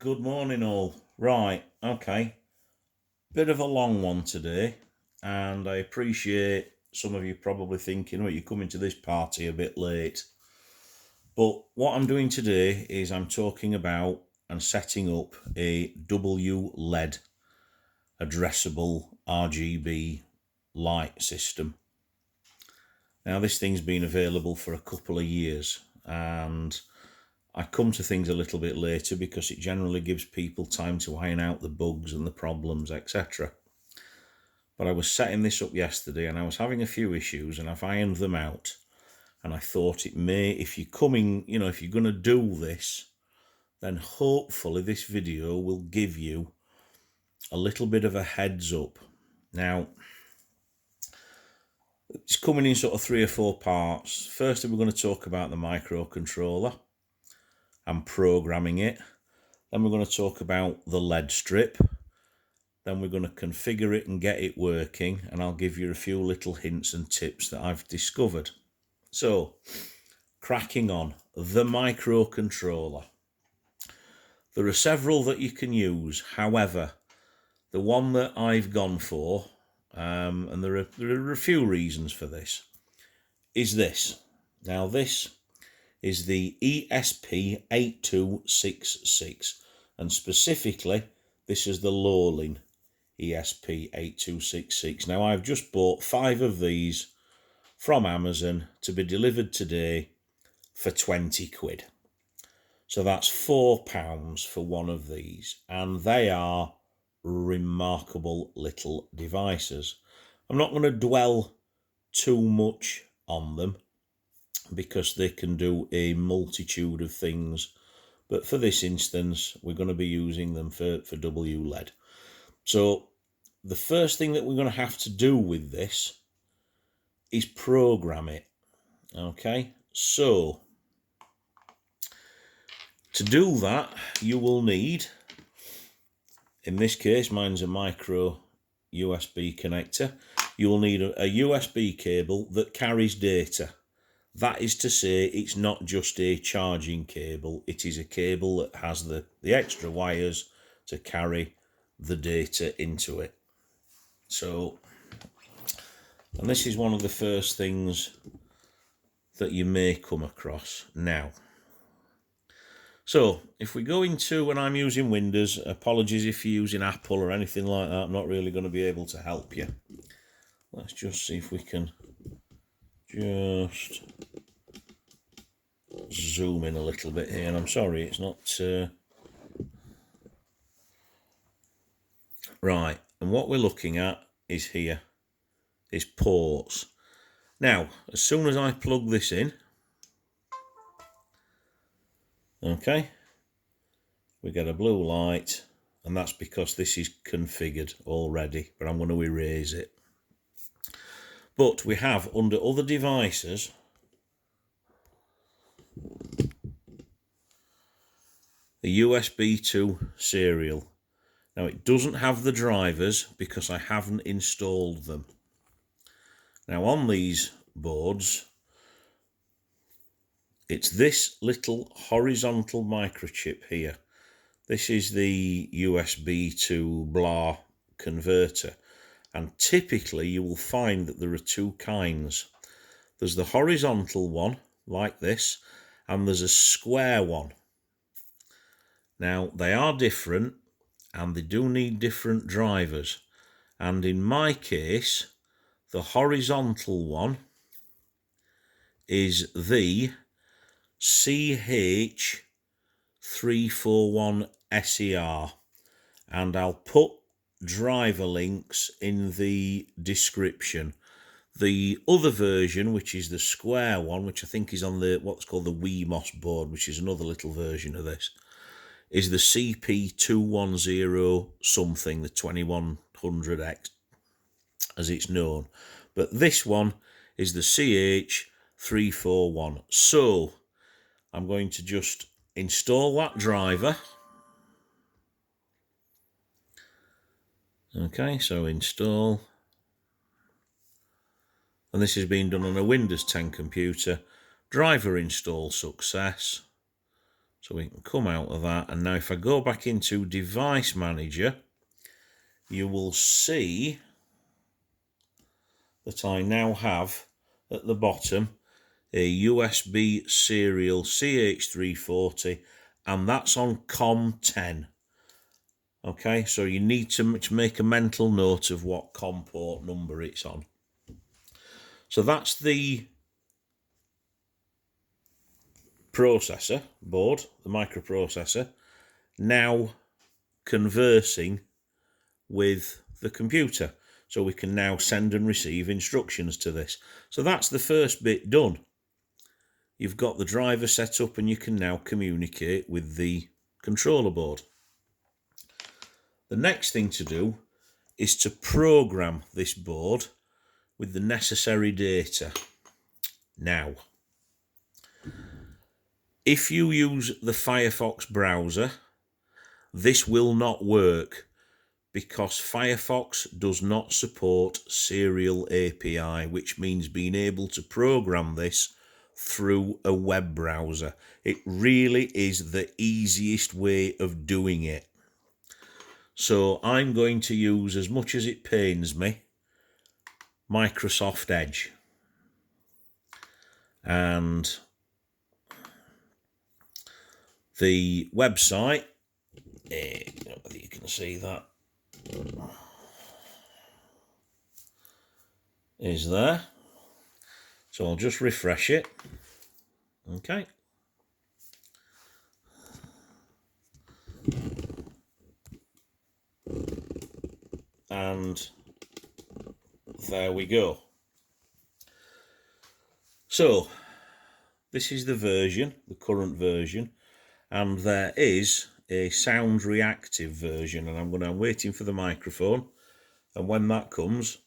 good morning all. Right, okay. Bit of a long one today, and I appreciate some of you probably thinking, well, you're coming to this party a bit late. But what I'm doing today is I'm talking about and setting up a Wled addressable RGB light system. Now this thing's been available for a couple of years, and I come to things a little bit later because it generally gives people time to iron out the bugs and the problems, etc. But I was setting this up yesterday and I was having a few issues and I've ironed them out. And I thought it may, if you're coming, if you're going to do this, then hopefully this video will give you a little bit of a heads up. Now, it's coming in sort of 3 or 4 parts. Firstly, we're going to talk about the microcontroller and programming it. Then we're going to talk about the LED strip. Then we're going to configure it and get it working, and I'll give you a few little hints and tips that I've discovered. So, cracking on, the microcontroller. There are several that you can use. However, the one that I've gone for, and there are a few reasons for this, is this. Now this is the ESP8266, and specifically this is the Lowlin ESP8266. Now I've just bought 5 of these from Amazon to be delivered today for 20 quid. So that's £4 for one of these, and they are remarkable little devices. I'm not going to dwell too much on them because they can do a multitude of things, but for this instance we're going to be using them for Wled. So the first thing that we're going to have to do with this is program it. Okay, so to do that you will need, in this case mine's a micro USB connector, you will need a USB cable that carries data. That is to say, it's not just a charging cable, it is a cable that has the extra wires to carry the data into it. So, and this is one of the first things that you may come across now. So, if we go into, and I'm using Windows, apologies if you're using Apple or anything like that, I'm not really going to be able to help you. Let's just see if we can just zoom in a little bit here, and I'm sorry it's not right. And what we're looking at is here is ports. Now as soon as I plug this in, okay, we get a blue light, and that's because this is configured already, but I'm going to erase it. But we have, under other devices, the USB 2 serial. Now it doesn't have the drivers because I haven't installed them. Now on these boards, it's this little horizontal microchip here. This is the USB to blah converter, and typically you will find that there are 2 kinds. There's the horizontal one, like this, and there's a square one. Now they are different and they do need different drivers, and in my case the horizontal one is the CH341SER, and I'll put driver links in the description. The other version, which is the square one, which I think is on the what's called the WeMOS board, which is another little version of this, is the CP210 something, the 2100X as it's known. But this one is the CH341. So I'm going to just install that driver. Okay, so install. And this has been done on a Windows 10 computer. Driver install success. So we can come out of that. And now if I go back into Device Manager, you will see that I now have at the bottom a USB serial CH340, and that's on COM10. Okay, so you need to make a mental note of what COM port number it's on. So that's the processor board, the microprocessor, now conversing with the computer. So we can now send and receive instructions to this. So that's the first bit done. You've got the driver set up and you can now communicate with the controller board. The next thing to do is to program this board with the necessary data. Now, if you use the Firefox browser, this will not work because Firefox does not support Serial API, which means being able to program this through a web browser. It really is the easiest way of doing it. So I'm going to use, as much as it pains me, Microsoft Edge. And the website, I don't know whether you can see that, is there. So I'll just refresh it. Okay. And there we go. So this is the version, the current version, and there is a sound reactive version, and I'm waiting for the microphone, and when that comes,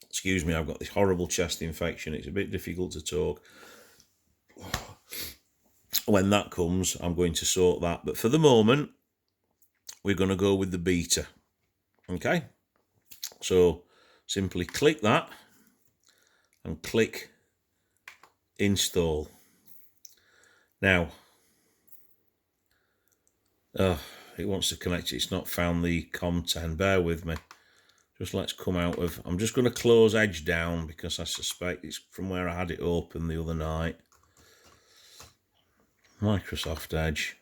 excuse me, I've got this horrible chest infection, it's a bit difficult to talk. When that comes, I'm going to sort that, but for the moment we're going to go with the beta. Okay, so simply click that and click install. Now, it wants to connect, it's not found the COM10, bear with me. Just let's come out of, I'm just going to close Edge down because I suspect it's from where I had it open the other night. Microsoft Edge.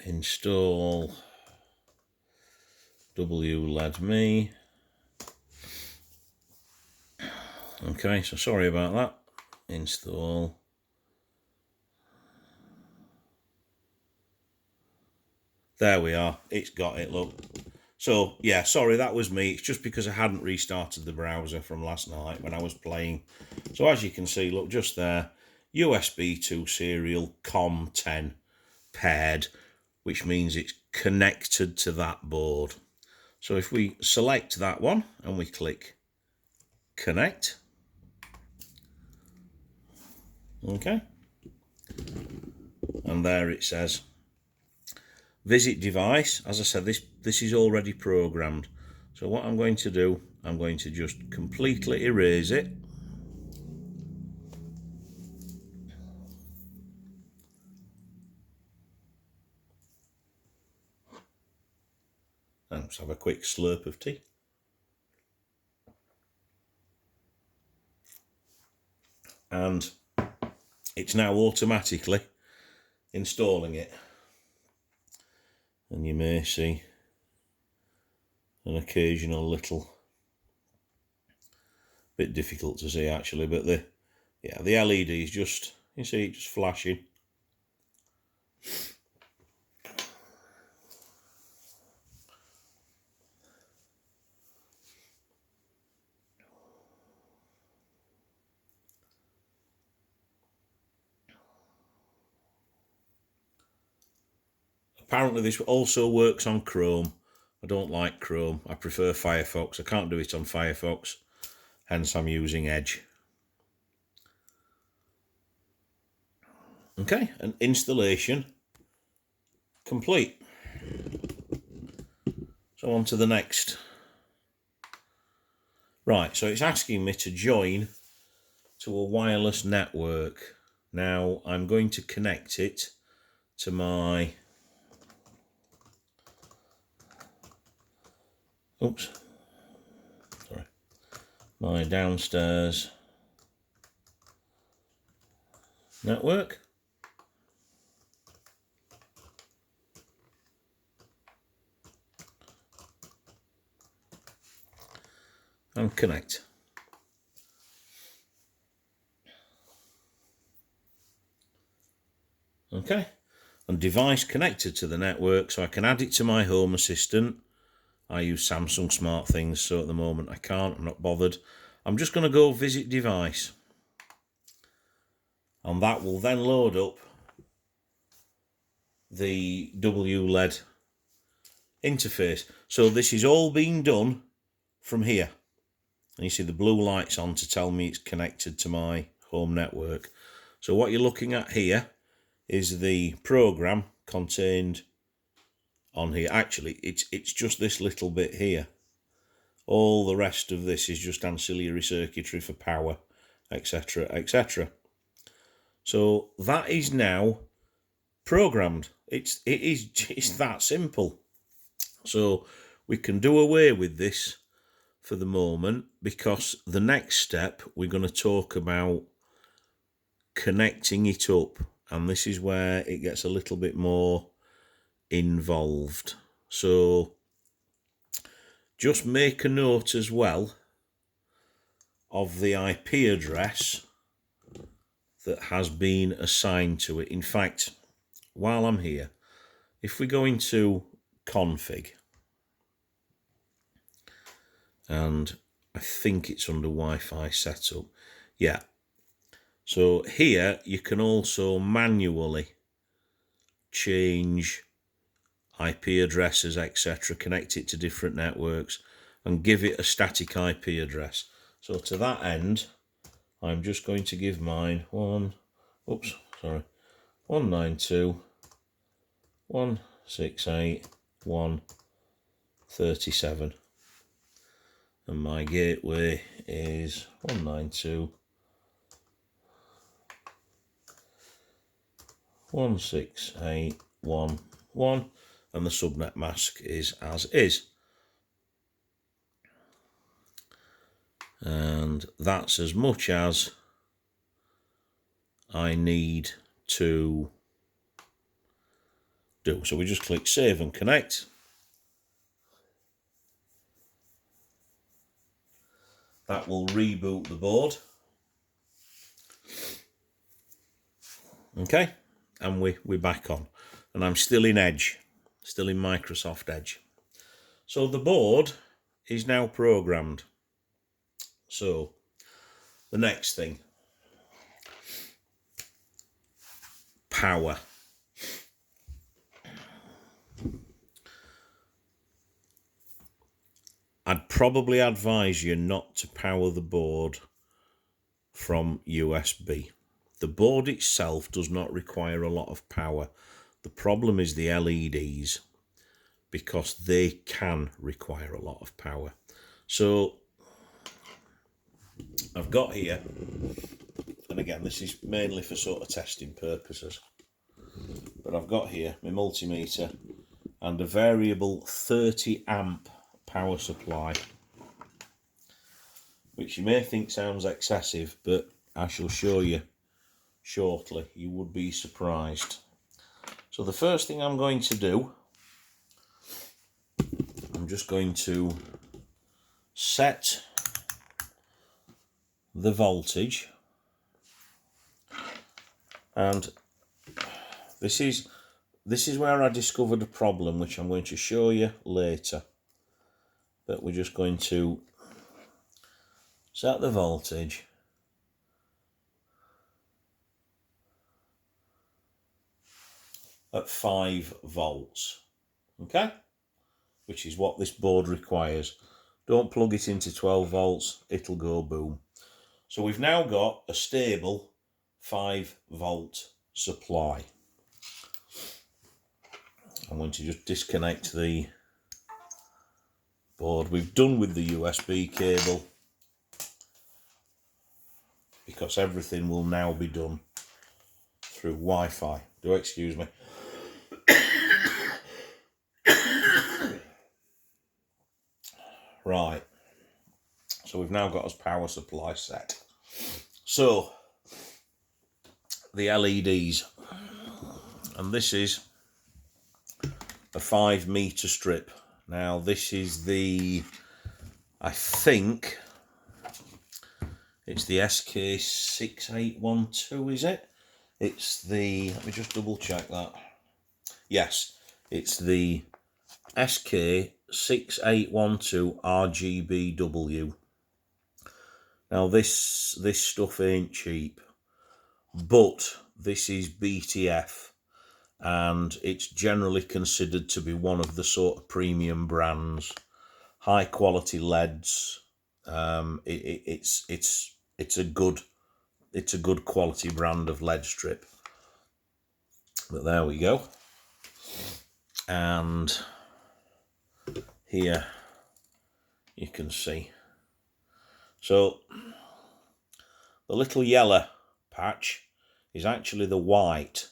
Install Wled me. Okay, so sorry about that. Install. There we are. It's got it, look. So, yeah, sorry, that was me. It's just because I hadn't restarted the browser from last night when I was playing. So, as you can see, look, just there, USB to serial COM10 paired, which means it's connected to that board. So, if we select that one and we click connect, okay, and there it says visit device. As I said, this is already programmed. So what I'm going to do, I'm going to just completely erase it. And let's have a quick slurp of tea. And it's now automatically installing it. And you may see an occasional little bit difficult to see actually, but the LED is just, you see it just flashing. Apparently this also works on Chrome. I don't like Chrome. I prefer Firefox. I can't do it on Firefox, hence I'm using Edge. Okay, and installation complete. So on to the next. Right, so it's asking me to join to a wireless network. Now I'm going to connect it to my my downstairs network. And connect. Okay, and device connected to the network, so I can add it to my home assistant. I use Samsung Smart Things, so at the moment I can't, I'm not bothered. I'm just going to go visit device. And that will then load up the Wled interface. So this is all being done from here. And you see the blue light's on to tell me it's connected to my home network. So what you're looking at here is the program contained on here. Actually, it's just this little bit here. All the rest of this is just ancillary circuitry for power, etc., etc. So that is now programmed. It's that simple. So we can do away with this for the moment, because the next step we're going to talk about connecting it up, and this is where it gets a little bit more involved. So just make a note as well of the IP address that has been assigned to it. In fact, while I'm here, if we go into config, and I think it's under Wi-Fi setup. Yeah. So here you can also manually change IP addresses, etc., connect it to different networks and give it a static IP address. So to that end, I'm just going to give mine 192.168.1.37. And my gateway is 192.168.1.1, and the subnet mask is as is. And that's as much as I need to do. So we just click Save and Connect. That will reboot the board. Okay, and we're back on. And I'm still in Edge, still in Microsoft Edge. So the board is now programmed. So the next thing, power. I'd probably advise you not to power the board from USB. The board itself does not require a lot of power. The problem is the LEDs, because they can require a lot of power. So I've got here, and again this is mainly for sort of testing purposes, but I've got here my multimeter and a variable 30 amp power supply, which you may think sounds excessive, but I shall show you shortly. You would be surprised. So the first thing I'm going to do, I'm just going to set the voltage, and this is where I discovered a problem, which I'm going to show you later. But we're just going to set the voltage at 5 volts, okay, which is what this board requires. Don't plug it into 12 volts, it'll go boom. So we've now got a stable 5 volt supply. I'm going to just disconnect the board. We've done with the USB cable, because everything will now be done through Wi-Fi. Do excuse me. Right, so we've now got our power supply set. So, the LEDs, and this is a 5 meter strip. Now this is the, I think it's the SK6812, is it? It's the, let me just double check that. Yes, it's the SK6812 RGBW. Now this stuff ain't cheap, but this is BTF, and it's generally considered to be one of the sort of premium brands, high quality LEDs. It's a good quality brand of LED strip. But there we go. And here you can see. So the little yellow patch is actually the white,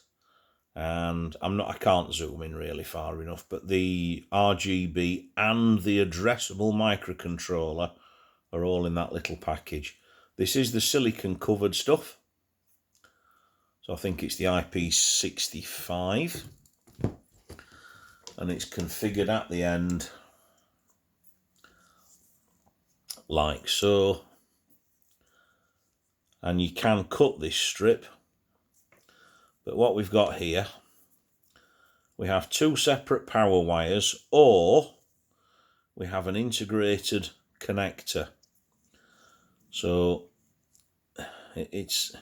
and I can't zoom in really far enough, but the RGB and the addressable microcontroller are all in that little package. This is the silicon covered stuff, so I think it's the IP65, and it's configured at the end like so, and you can cut this strip. But what we've got here, we have 2 separate power wires, or we have an integrated connector. So it's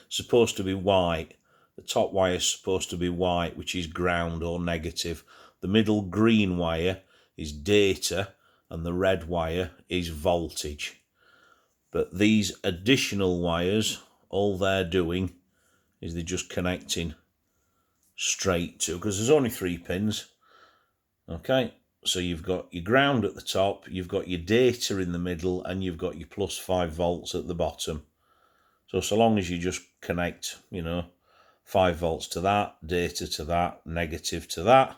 supposed to be white. The top wire is supposed to be white, which is ground or negative. The middle green wire is data, and the red wire is voltage. But these additional wires, all they're doing is they're just connecting straight to, because there's only 3 pins. Okay, so you've got your ground at the top, you've got your data in the middle, and you've got your plus 5 volts at the bottom. So long as you just connect, 5 volts to that, data to that, negative to that,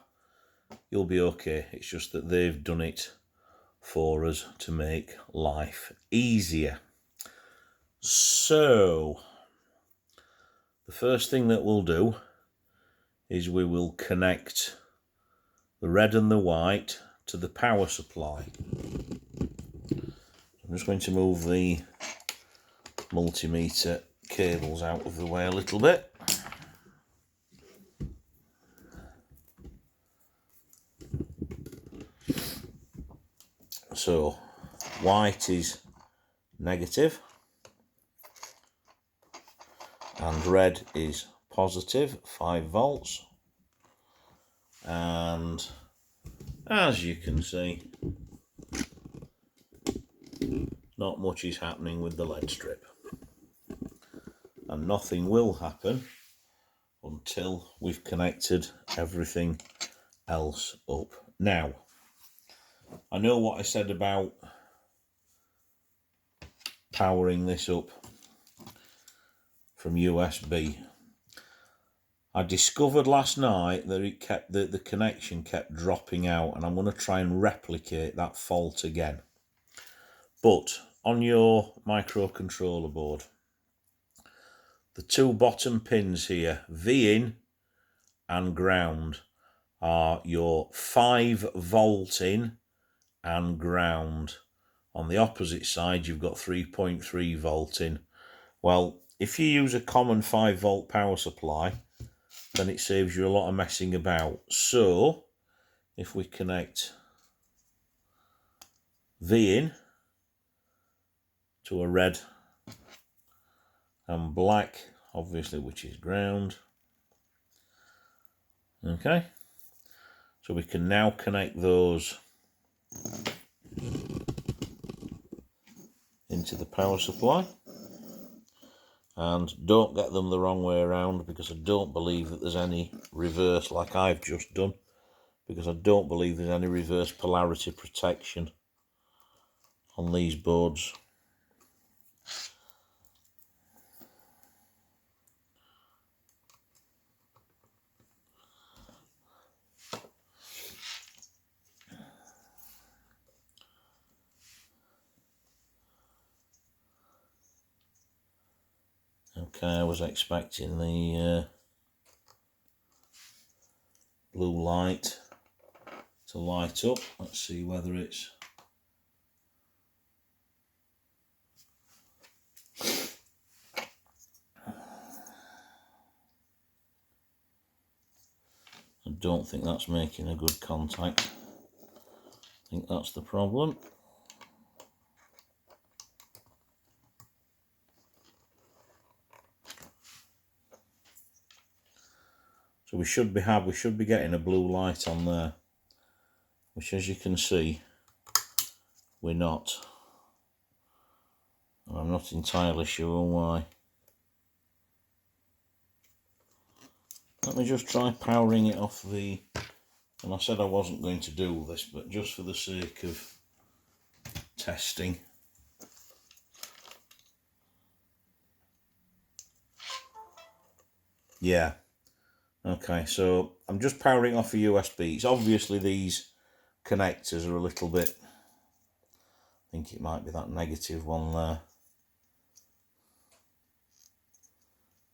you'll be okay. It's just that they've done it for us to make life easier. So the first thing that we'll do is we will connect the red and the white to the power supply. I'm just going to move the multimeter cables out of the way a little bit. So white is negative and red is positive, 5 volts. And as you can see, not much is happening with the LED strip, and nothing will happen until we've connected everything else up. Now, I know what I said about powering this up from USB. I discovered last night that it kept the connection kept dropping out, and I'm going to try and replicate that fault again. But on your microcontroller board, the 2 bottom pins here, V in and ground, are your 5 volt in and ground. On the opposite side, you've got 3.3 volt in. Well, if you use a common 5 volt power supply, then it saves you a lot of messing about. So if we connect V in to a red and black, obviously, which is ground. Okay, so we can now connect those into the power supply. And don't get them the wrong way around, because I don't believe that there's any reverse like I've just done, because I don't believe there's any reverse polarity protection on these boards. Okay, I was expecting the blue light to light up. Let's see whether it's... I don't think that's making a good contact. I think that's the problem. So we should be getting a blue light on there, which, as you can see, we're not. And I'm not entirely sure why. Let me just try powering it off the... And I said I wasn't going to do this, but just for the sake of testing. Yeah. Okay, so I'm just powering off a USB. It's obviously these connectors are a little bit... I think it might be that negative one there.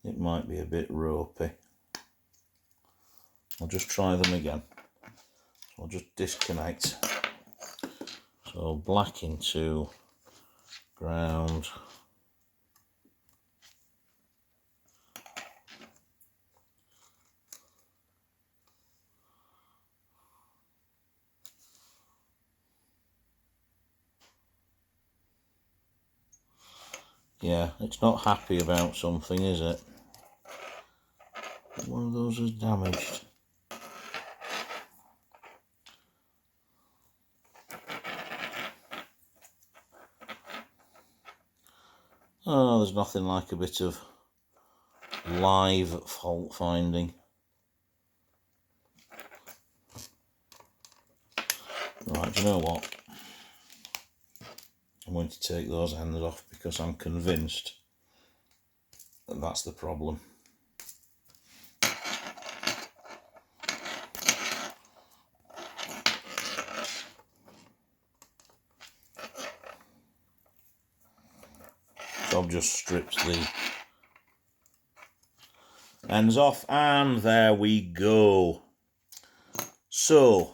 It might be a bit ropey. I'll just try them again. I'll just disconnect. So black into ground. Yeah, it's not happy about something, is it? One of those is damaged. Oh, there's nothing like a bit of live fault finding. Right, do you know what? I'm going to take those ends off because I'm convinced that that's the problem. So I've just stripped the ends off, and there we go. So,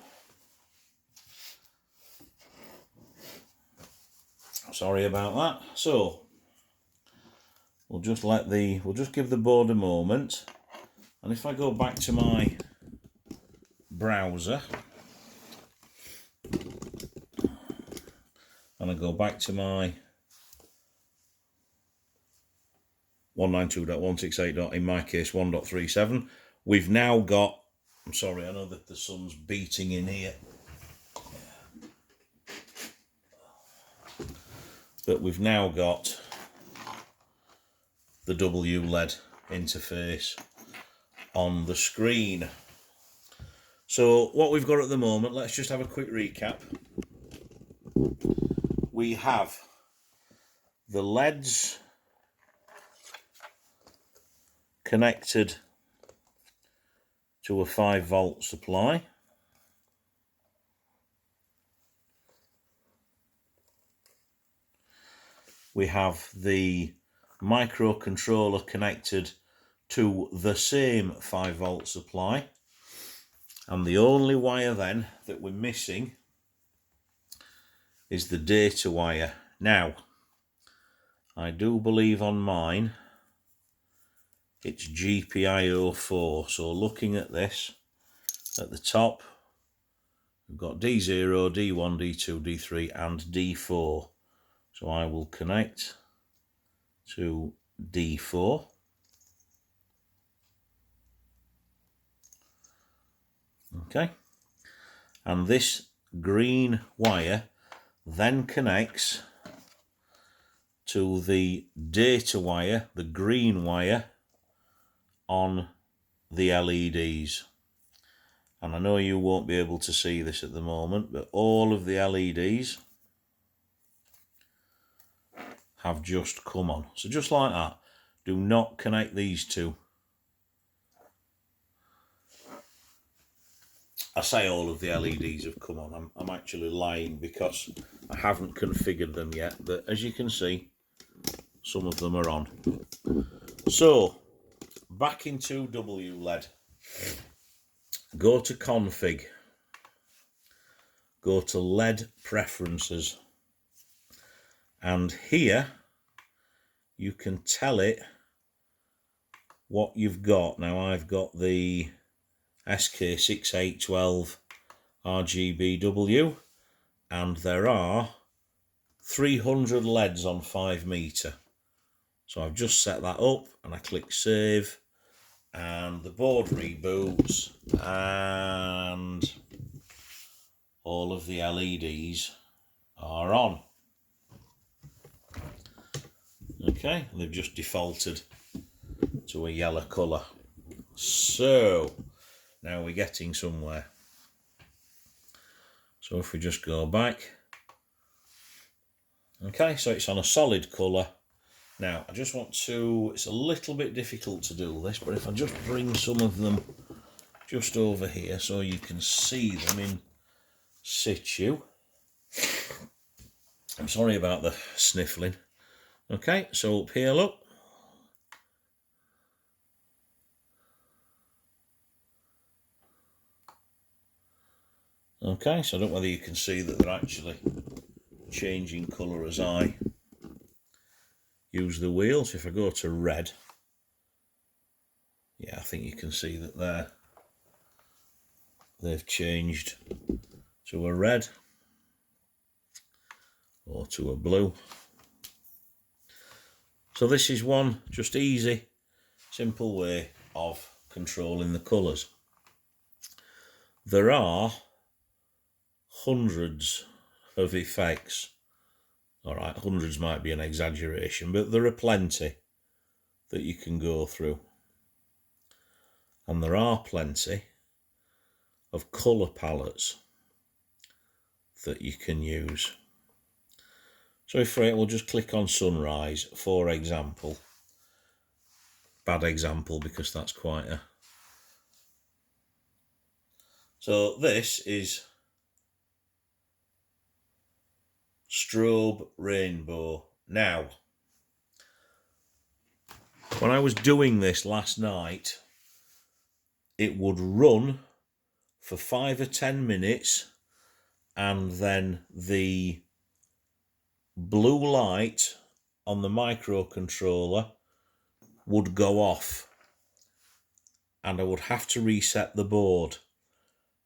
sorry about that. So, we'll just give the board a moment, and if I go back to my browser, and I go back to my 192.168. In my case 1.37, we've now got, I'm sorry, I know that the sun's beating in here, but we've now got the Wled interface on the screen. So what we've got at the moment, let's just have a quick recap. We have the LEDs connected to a 5-volt supply. We have the microcontroller connected to the same 5-volt supply. And the only wire then that we're missing is the data wire. Now, I do believe on mine it's GPIO 4. So looking at this, at the top, we've got D0, D1, D2, D3 and D4. So I will connect to D4. Okay. And this green wire then connects to the data wire, the green wire, on the LEDs. And I know you won't be able to see this at the moment, but all of the LEDs have just come on. So just like that, do not connect these two. I say all of the LEDs have come on. I'm actually lying because I haven't configured them yet, but as you can see, some of them are on. So, back into Wled. Go to config. Go to LED preferences. And here you can tell it what you've got. Now I've got the SK6812 RGBW, and there are 300 LEDs on 5 meter. So I've just set that up and I click save, and the board reboots and all of the LEDs are on. Okay, they've just defaulted to a yellow colour. So now we're getting somewhere. So if we just go back, okay, so it's on a solid colour. Now I just want to, it's a little bit difficult to do this, but if I just bring some of them just over here so you can see them in situ. I'm sorry about the sniffling. Okay, so up here, look. Okay, so I don't know whether you can see that they're actually changing colour as I use the wheels. If I go to red, yeah, I think you can see that they've changed to a red or to a blue. So this is one just easy, simple way of controlling the colours. There are hundreds of effects. All right, hundreds might be an exaggeration, but there are plenty that you can go through. And there are plenty of colour palettes that you can use. So if we'll just click on sunrise, for example. Bad example because that's quite a... So this is strobe rainbow. Now, when I was doing this last night, it would run for 5 or 10 minutes and then the blue light on the microcontroller would go off and I would have to reset the board.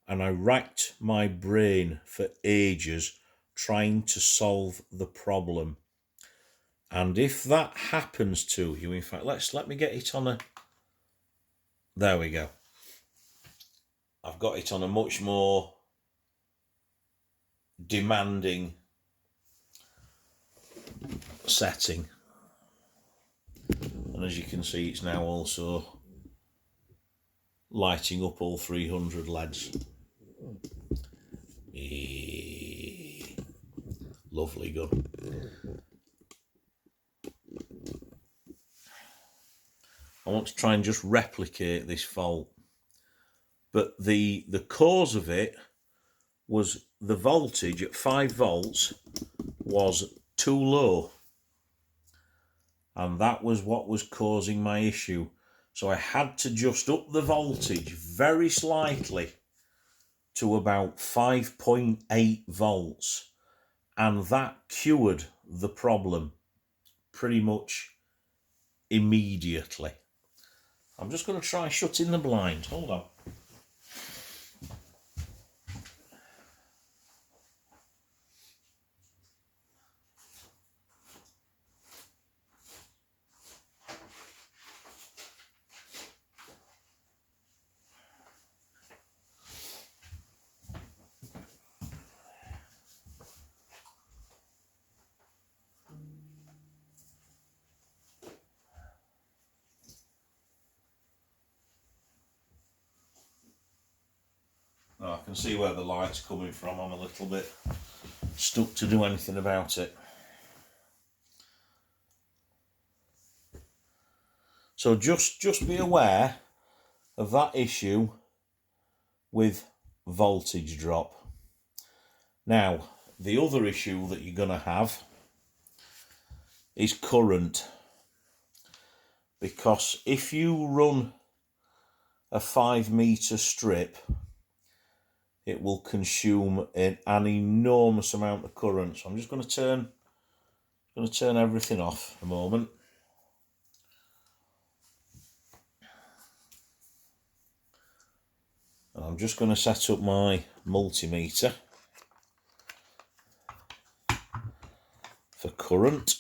And I racked my brain for ages trying to solve the problem. And if that happens to you, in fact, let me get it on a... There we go. I've got it on a much more demanding setting. And as you can see, it's now also lighting up all 300 LEDs. Lovely gun. I want to try and just replicate this fault. But the cause of it was the voltage at 5 volts was too low. And that was what was causing my issue. So I had to just up the voltage very slightly to about 5.8 volts. And that cured the problem pretty much immediately. I'm just going to try shutting the blind. Hold on. I can see where the light's coming from. I'm a little bit stuck to do anything about it. So just be aware of that issue with voltage drop. Now, the other issue that you're going to have is current. because if you run a 5 meter strip, it will consume an enormous amount of current. So I'm just going to turn everything off a moment. And I'm just going to set up my multimeter for current.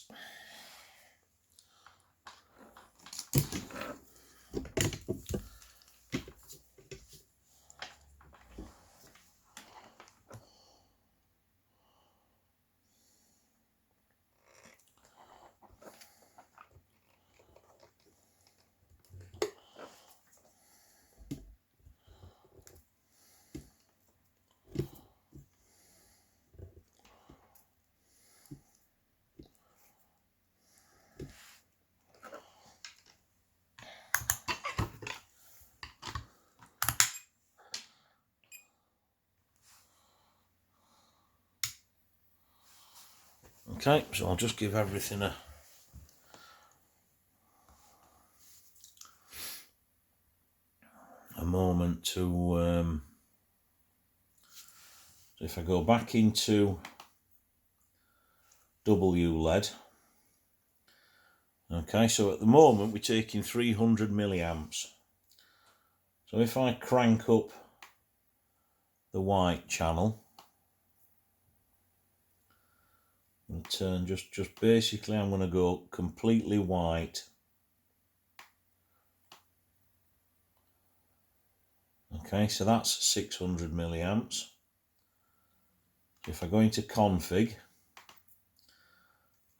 Okay, so I'll just give everything a moment to so if I go back into Wled, okay, so at the moment we're taking 300 milliamps. So if I crank up the white channel and turn just basically, I'm going to go completely white. Okay, so that's 600 milliamps. If I go into config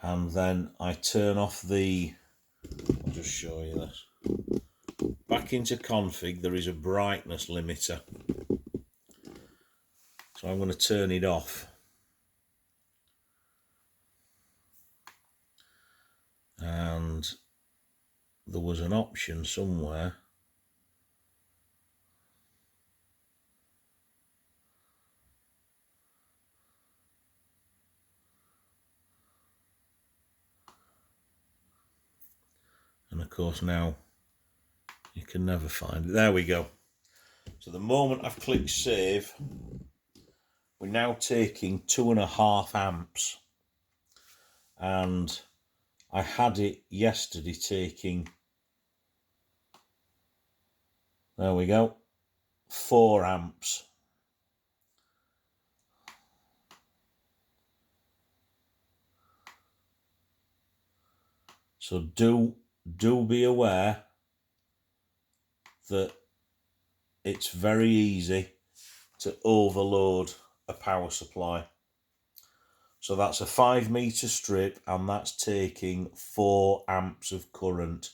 and then I turn off I'll just show you this. Back into config, there is a brightness limiter. So I'm going to turn it off. And there was an option somewhere. And of course now you can never find it. There we go. So the moment I've clicked save, we're now taking 2.5 amps. And I had it yesterday taking, there we go, 4 amps. So do be aware that it's very easy to overload a power supply. So that's a 5 meter strip and that's taking 4 amps of current.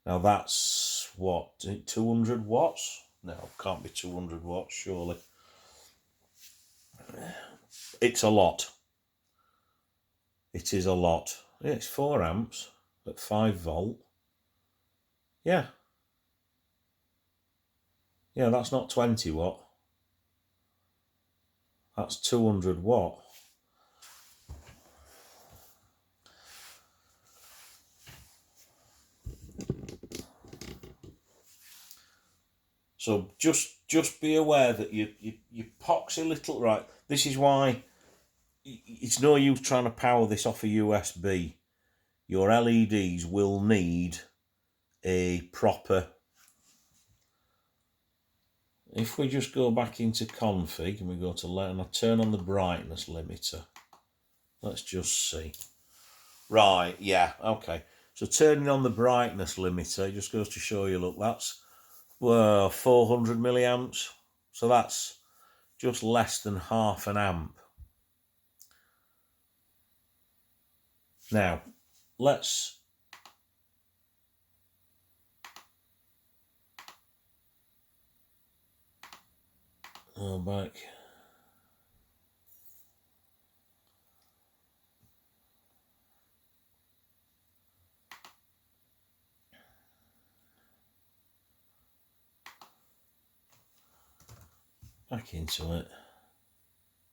Now that's what, 200 watts? No, can't be 200 watts, surely. It's a lot. It is a lot. Yeah, it's 4 amps at 5 volt. Yeah. Yeah, that's not 20 watt. That's 200 watt. So just be aware that you poxy little, right, this is why it's no use trying to power this off a USB. Your LEDs will need a proper, if we just go back into config and we go to let, and I turn on the brightness limiter, let's just see. Right, yeah, okay. So turning on the brightness limiter, it just goes to show you, look, that's 400 milliamps. So that's just less than half an amp. Now, let's go back. Back into it.